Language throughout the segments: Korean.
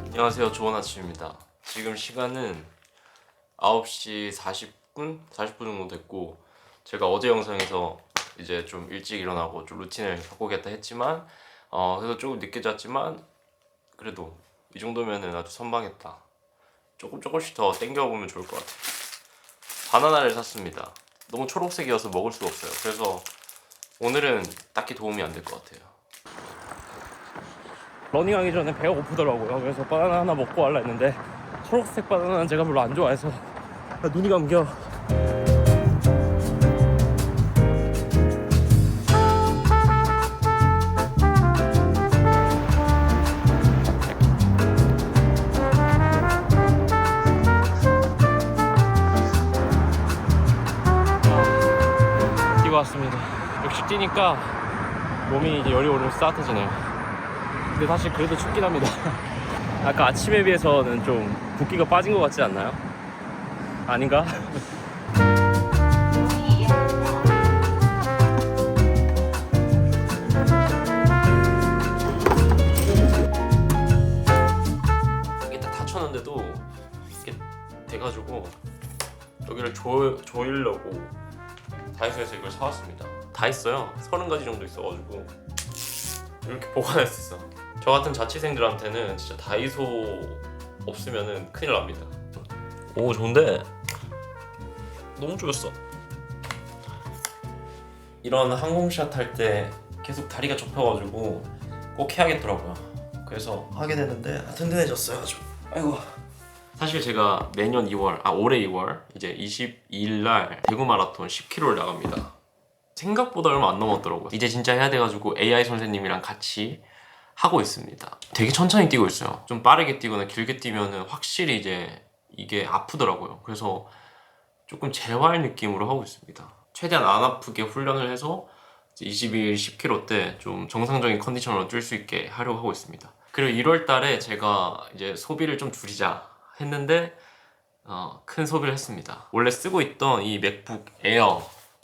안녕하세요. 좋은 아침입니다. 지금 시간은 9시 40분? 40분 정도 됐고, 제가 어제 영상에서 이제 좀 일찍 일어나고 좀 루틴을 바꾸겠다 했지만 그래서 조금 늦게 잤지만 그래도 이 정도면은 아주 선방했다. 조금씩 더 땡겨보면 좋을 것 같아요. 바나나를 샀습니다. 너무 초록색이어서 먹을 수가 없어요. 그래서 오늘은 딱히 도움이 안 될 것 같아요. 러닝하기 전에 배가 고프더라고요. 그래서 바나나 하나 먹고 하려 했는데 초록색 바나나는 제가 별로 안 좋아해서 눈이 감겨. 뛰고 왔습니다. 역시 뛰니까 몸이 이제 열이 오르면서 따뜻해지네요. 근데 사실 그래도 춥긴 합니다. 아까 아침에 비해서는 좀 붓기가 빠진 것 같지 않나요? 아닌가? 이게 다 닫혔는데도 이게 돼가지고 여기를 조이려고 다이소에서 이걸 사왔습니다. 다 있어요. 30가지 정도 있어가지고 이렇게 보관할 수 있어. 저 같은 자취생들한테는 진짜 다이소 없으면은 큰일 납니다. 오, 좋은데 너무 조였어. 이런 항공샷 할 때 계속 다리가 접혀가지고 꼭 해야겠더라고요. 그래서 하게 되는데 든든해졌어요 아주. 아이고. 사실 제가 내년 2월, 올해 2월 이제 22일 날 대구 마라톤 10km를 나갑니다. 생각보다 얼마 안 남았더라고요. 이제 진짜 해야 돼가지고 AI 선생님이랑 같이 하고 있습니다. 되게 천천히 뛰고 있어요. 좀 빠르게 뛰거나 길게 뛰면은 확실히 이제 이게 아프더라고요. 그래서 조금 재활 느낌으로 하고 있습니다. 최대한 안 아프게 훈련을 해서 22일 10km 때 좀 정상적인 컨디션으로 뛸 수 있게 하려고 하고 있습니다. 그리고 1월 달에 제가 이제 소비를 좀 줄이자 했는데 큰 소비를 했습니다. 원래 쓰고 있던 이 맥북 에어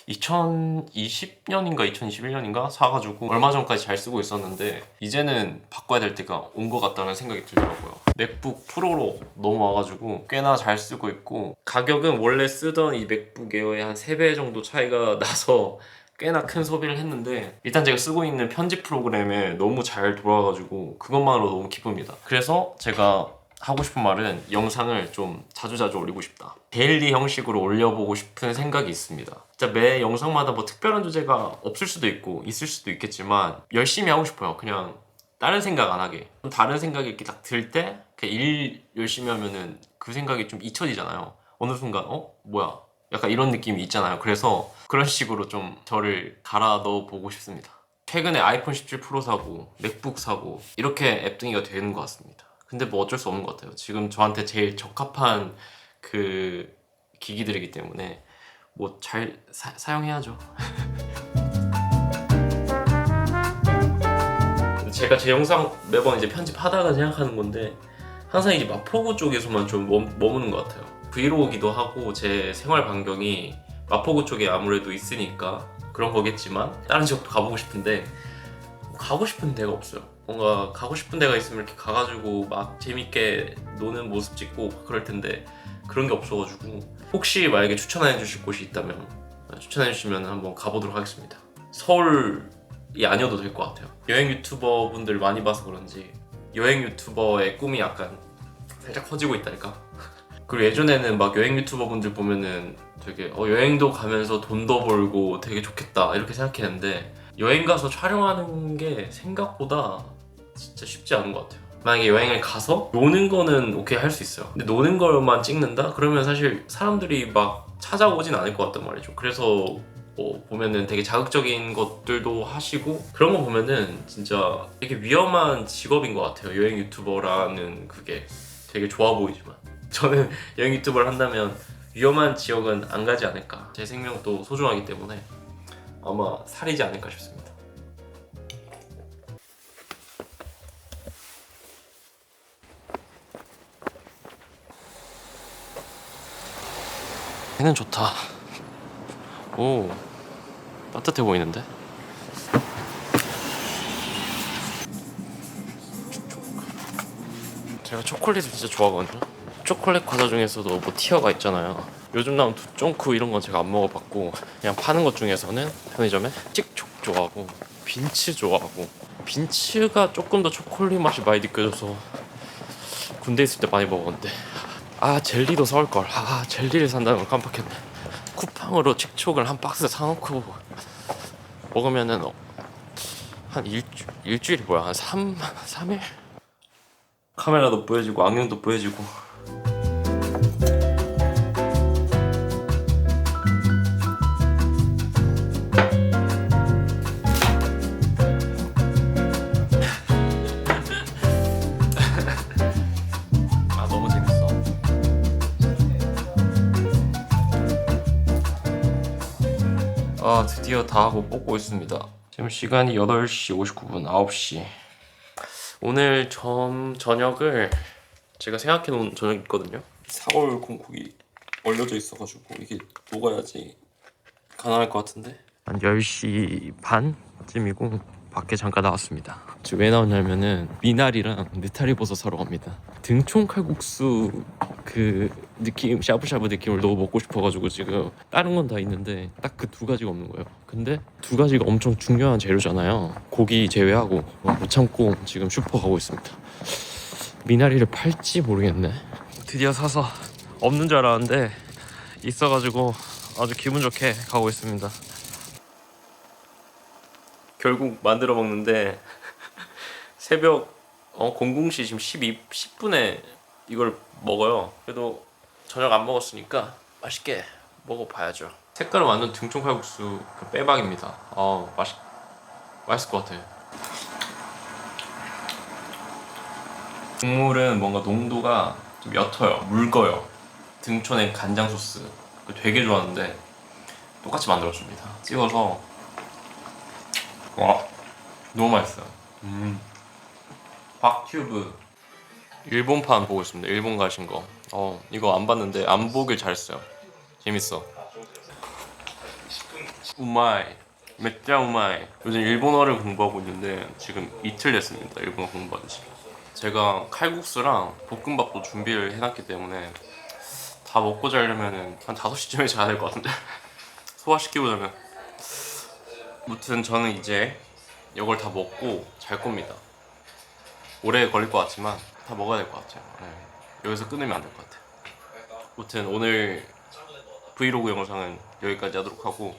2020년인가 2021년인가 사가지고 얼마 전까지 잘 쓰고 있었는데 이제는 바꿔야 될 때가 온 것 같다는 생각이 들더라고요. 맥북 프로로 넘어와가지고 꽤나 잘 쓰고 있고, 가격은 원래 쓰던 이 맥북 에어의 한 3배 정도 차이가 나서 꽤나 큰 소비를 했는데, 일단 제가 쓰고 있는 편집 프로그램에 너무 잘 돌아가지고 그것만으로 너무 기쁩니다. 그래서 제가 하고 싶은 말은 영상을 좀 자주자주 올리고 싶다. 데일리 형식으로 올려보고 싶은 생각이 있습니다. 진짜 매 영상마다 뭐 특별한 주제가 없을 수도 있고 있을 수도 있겠지만 열심히 하고 싶어요. 그냥 다른 생각 안 하게. 좀 다른 생각이 이렇게 딱 들 때 일 열심히 하면은 그 생각이 좀 잊혀지잖아요. 어느 순간 뭐야? 약간 이런 느낌이 있잖아요. 그래서 그런 식으로 좀 저를 갈아 넣어 보고 싶습니다. 최근에 아이폰 17 프로 사고 맥북 사고 이렇게 앱등이가 되는 것 같습니다. 근데 뭐 어쩔 수 없는 것 같아요. 지금 저한테 제일 적합한 그 기기들이기 때문에 뭐 잘 사용해야죠. 제가 제 영상 매번 이제 편집하다가 생각하는 건데 항상 이제 마포구 쪽에서만 좀 머무는 것 같아요. 브이로그기도 하고 제 생활 반경이 마포구 쪽에 아무래도 있으니까 그런 거겠지만 다른 지역도 가보고 싶은데 가고 싶은 데가 없어요. 뭔가 가고 싶은 데가 있으면 이렇게 가가지고 막 재밌게 노는 모습 찍고 그럴 텐데 그런 게 없어가지고, 혹시 만약에 추천해 주실 곳이 있다면 추천해 주시면 한번 가보도록 하겠습니다. 서울이 아니어도 될 것 같아요. 여행 유튜버 분들 많이 봐서 그런지 여행 유튜버의 꿈이 약간 살짝 커지고 있다니까. 그리고 예전에는 막 여행 유튜버 분들 보면은 되게 여행도 가면서 돈도 벌고 되게 좋겠다 이렇게 생각했는데, 여행 가서 촬영하는 게 생각보다 진짜 쉽지 않은 것 같아요. 만약에 여행을 가서 노는 거는 오케이 할 수 있어요. 근데 노는 걸만 찍는다? 그러면 사실 사람들이 막 찾아오진 않을 것 같단 말이죠. 그래서 보면은 되게 자극적인 것들도 하시고 그런 거 보면은 진짜 되게 위험한 직업인 것 같아요. 여행 유튜버라는 그게 되게 좋아 보이지만 저는 여행 유튜버를 한다면 위험한 지역은 안 가지 않을까. 제 생명도 소중하기 때문에 아마 살이지 않을까 싶습니다. 해는 좋다. 오, 따뜻해 보이는데? 제가 초콜릿을 진짜 좋아하거든요. 초콜릿 과자 중에서도 뭐 티어가 있잖아요. 요즘 나온 두쫑크 이런 건 제가 안 먹어봤고, 그냥 파는 것 중에서는 편의점에 찍촉 좋아하고 빈츠 좋아하고, 빈츠가 조금 더 초콜릿 맛이 많이 느껴져서 군대 있을 때 많이 먹었는데, 아 젤리도 사올걸. 아 젤리를 산다는 걸 깜빡했네. 쿠팡으로 칙촉을 한 박스 사놓고 먹으면은 한 일주일이 뭐야, 한 3일? 카메라도 보여지고 안경도 보여지고. 아 너무 재밌어. 아 드디어 다 하고 뽑고 있습니다. 지금 시간이 8시 59분, 9시. 오늘 저녁을 제가 생각해 놓은 저녁이 있거든요. 사골 콩국이 얼려져 있어가지고 이게 녹아야지 가능할 것 같은데. 한 10시 반쯤이고 밖에 잠깐 나왔습니다. 지금 왜 나왔냐면은 미나리랑 느타리버섯 사러 갑니다. 등촌 칼국수 그 느낌, 샤브샤브 느낌을 너무 먹고 싶어가지고 지금 다른 건 다 있는데 딱 그 두 가지가 없는 거예요. 근데 두 가지가 엄청 중요한 재료잖아요. 고기 제외하고 못 참고 지금 슈퍼 가고 있습니다. 미나리를 팔지 모르겠네. 드디어 사서 없는 줄 알았는데 있어가지고 아주 기분 좋게 가고 있습니다. 결국 만들어 먹는데 새벽 00시 지금 10분에 이걸 먹어요. 그래도 저녁 안 먹었으니까 맛있게 먹어봐야죠. 색깔은 완전 등촌 칼국수 그 빼박입니다. 맛있을 것 같아요. 국물은 뭔가 농도가 좀 옅어요. 묽어요. 등촌의 간장 소스 되게 좋아하는데 똑같이 만들어줍니다. 찍어서 와 너무 맛있어요. 곽튜브 일본판 보고 있습니다. 일본 가신 거. 이거 안 봤는데 안 보길 잘했어요. 재밌어. 우마이, 滅짜 우마이. 요즘 일본어를 공부하고 있는데 지금 이틀 됐습니다. 일본어 공부한 지. 제가 칼국수랑 볶음밥도 준비를 해놨기 때문에 다 먹고 자려면은 한 5시쯤에 자야 될 것 같은데. 소화시키고자면. 아무튼 저는 이제 이걸 다 먹고 잘 겁니다. 오래 걸릴 것 같지만 다 먹어야 될 것 같아요. 네. 여기서 끊으면 안 될 것 같아요. 아무튼 오늘 브이로그 영상은 여기까지 하도록 하고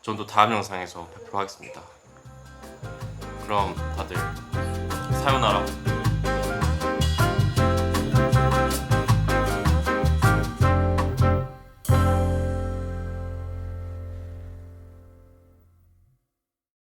전 또 다음 영상에서 발표하겠습니다. 그럼 다들 사요나라.